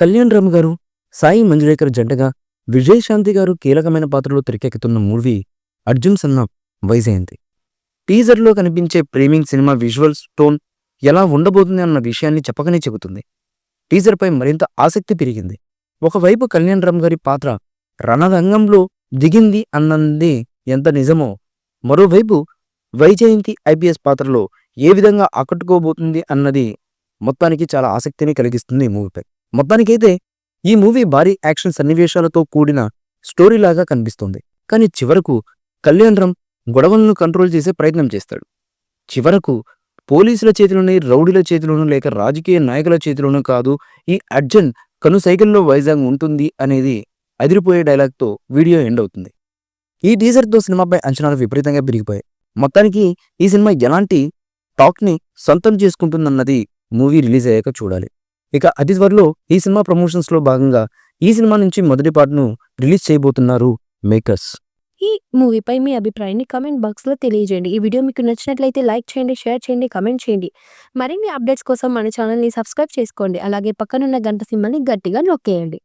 కళ్యాణ్ రామ్ గారు, సాయి మంజుళేకర్ జంటగా విజయశాంతి గారు కీలకమైన పాత్రలో తెరకెక్కుతున్న మూవీ అర్జున్ సన్నా వైజయంతి. టీజర్లో కనిపించే ప్రేమింగ్ సినిమా విజువల్స్ టోన్ ఎలా ఉండబోతుంది అన్న విషయాన్ని చెప్పకనే చెబుతుంది. టీజర్పై మరింత ఆసక్తి పెరిగింది. ఒకవైపు కళ్యాణ్ రామ్ గారి పాత్ర రణరంగంలో దిగింది అన్నది ఎంత నిజమో, మరోవైపు వైజయంతి ఐపీఎస్ పాత్రలో ఏ విధంగా ఆకట్టుకోబోతుంది అన్నది మొత్తానికి చాలా ఆసక్తిని కలిగిస్తుంది ఈ మూవీపై. మొత్తానికైతే ఈ మూవీ భారీ యాక్షన్ సన్నివేశాలతో కూడిన స్టోరీలాగా కనిపిస్తుంది. కానీ చివరకు కళ్యాణ్ రామ్ గొడవలను కంట్రోల్ చేసే ప్రయత్నం చేస్తాడు. చివరకు పోలీసుల చేతిలోనే, రౌడీల చేతిలోనూ లేక రాజకీయ నాయకుల చేతిలోనూ కాదు, ఈ అర్జున్ కనుసైకిల్లో వైజాగ్ ఉంటుంది అనేది అదిరిపోయే డైలాగ్తో వీడియో ఎండ్ అవుతుంది. ఈ టీజర్తో సినిమాపై అంచనాలు విపరీతంగా పెరిగిపోయాయి. మొత్తానికి ఈ సినిమా ఎలాంటి టాక్ని సొంతం చేసుకుంటుందన్నది మూవీ రిలీజ్ అయ్యాక చూడాలి. ఇక అతి త్వరలో ఈ సినిమా ప్రమోషన్స్లో భాగంగా ఈ సినిమా నుంచి మొదటి పార్ట్ను రిలీజ్ చేయబోతున్నారు మేకర్స్. ఈ మూవీపై మీ అభిప్రాయాన్ని కామెంట్ బాక్స్లో తెలియజేయండి. ఈ వీడియో మీకు నచ్చినట్లయితే లైక్ చేయండి, షేర్ చేయండి, కామెంట్ చేయండి. మరిన్ని అప్డేట్స్ కోసం మన ఛానల్ని సబ్స్క్రైబ్ చేసుకోండి. అలాగే పక్కనున్న గంట సింబల్ని గట్టిగా నొక్కేయండి.